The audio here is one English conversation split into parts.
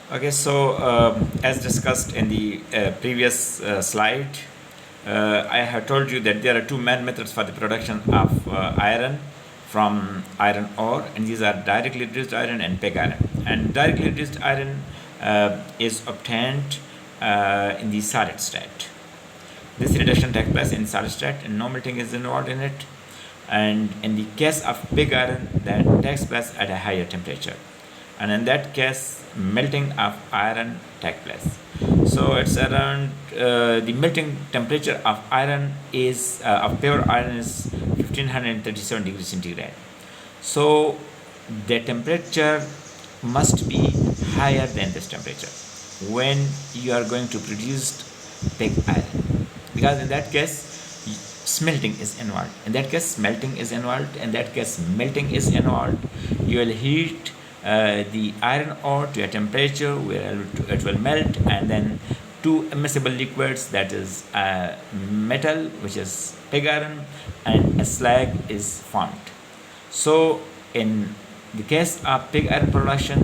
Okay, so as discussed in the previous slide, I have told you that there are two main methods for the production of iron from iron ore, and these are directly reduced iron and pig iron. And directly reduced iron is obtained in the solid state. This reduction takes place in solid state, and no melting is involved in it. And in the case of pig iron, that takes place at a higher temperature, and in that case melting of iron takes place. So it's around the melting temperature of iron is of pure iron is 1537 degrees centigrade. So the temperature must be higher than this temperature when you are going to produce pig iron, because in that case smelting is involved. In that case smelting is involved. In that case melting is involved. You will heat the iron ore to a temperature where it will melt, and then two immiscible liquids, that is metal, which is pig iron, and a slag is formed. So in the case of pig iron production,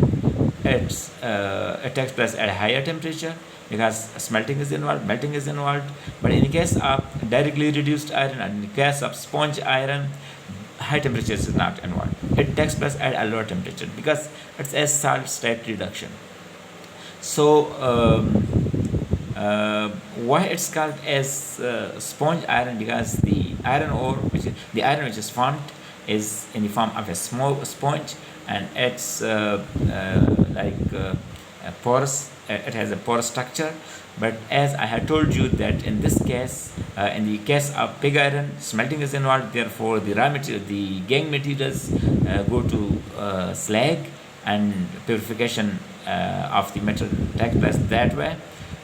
it takes place at a higher temperature because smelting is involved, melting is involved. But in the case of directly reduced iron and in the case of sponge iron, high temperatures is not involved. It takes place at a lower temperature because it's a salt state reduction. So why it's called as sponge iron? Because the iron ore, the iron which is formed, is in the form of a small sponge, and it's porous. It has a porous structure. But as I had told you that in this case, in the case of pig iron, smelting is involved. Therefore, the raw material, the gangue materials, go to slag, and purification of the metal takes place that way.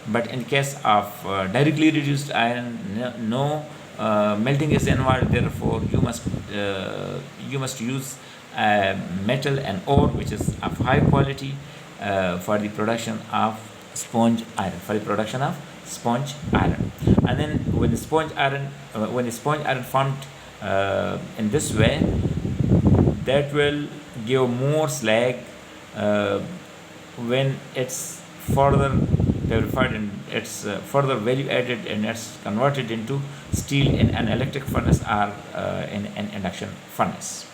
But in case of directly reduced iron, no melting is involved. Therefore, you must use metal and ore which is of high quality for the production of sponge iron. And then when the sponge iron formed in this way, that will give more slag when it's further purified and it's further value added, and it's converted into steel in an electric furnace or in an induction furnace.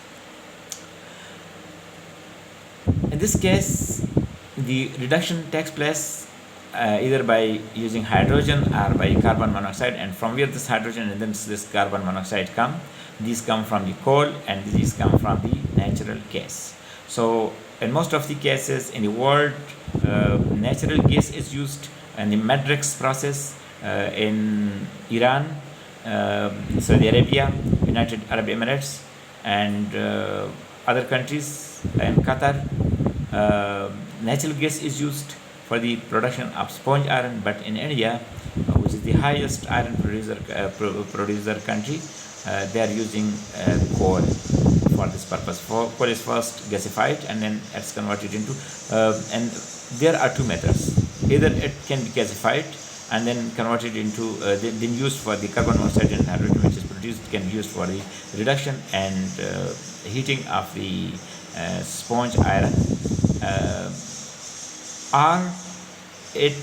In this case, the reduction takes place either by using hydrogen or by carbon monoxide. And from where this hydrogen and then this carbon monoxide come? These come from the coal, and these come from the natural gas. So in most of the cases in the world, natural gas is used in the matrix process in Iran, Saudi Arabia, United Arab Emirates, and other countries, and Qatar. Natural gas is used for the production of sponge iron. But in India, which is the highest iron producer country, they are using coal for this purpose. Coal is first gasified, and then it's converted into and there are two methods. Either it can be gasified and then converted into then used for the carbon monoxide and hydrogen which is produced, can be used for the reduction and heating of the sponge iron, or it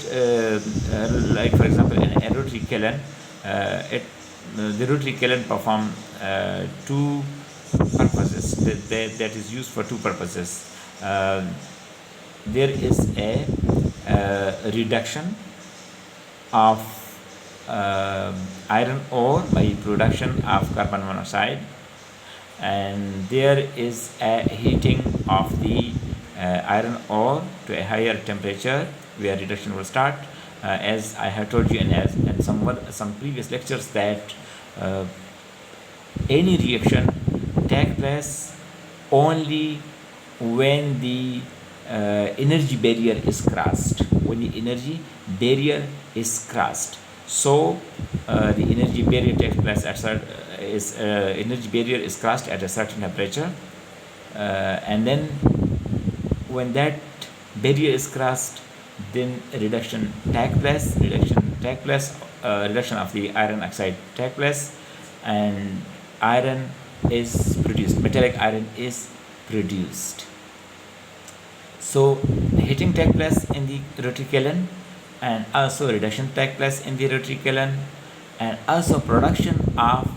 like for example in a rotary kiln, the rotary kiln perform two purposes. That is used for two purposes. There is a reduction of iron ore by production of carbon monoxide, and there is a heating of the iron ore to a higher temperature where reduction will start. As I have told you in some previous lectures, that any reaction takes place only when the energy barrier is crossed. When the energy barrier is crossed, so the energy barrier takes place at energy barrier is crossed at a certain temperature, and then when that barrier is crossed, then reduction takes place. Reduction of the iron oxide takes place, and metallic iron is produced. So heating takes place in the rotary kiln, and also reduction takes place in the rotary kiln, and also production of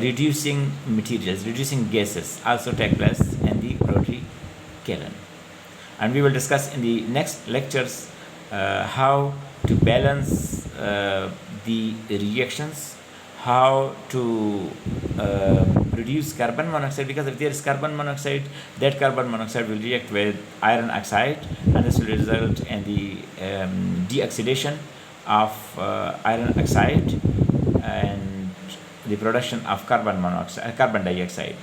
reducing materials, reducing gases also take place in the rotary kiln. And we will discuss in the next lectures how to balance the reactions, how to reduce carbon monoxide, because if there is carbon monoxide, that carbon monoxide will react with iron oxide, and this will result in the deoxidation of iron oxide and the production of carbon monoxide, carbon dioxide.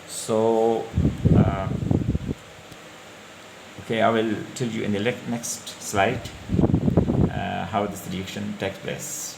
So okay, I will tell you in the next slide how this reaction takes place.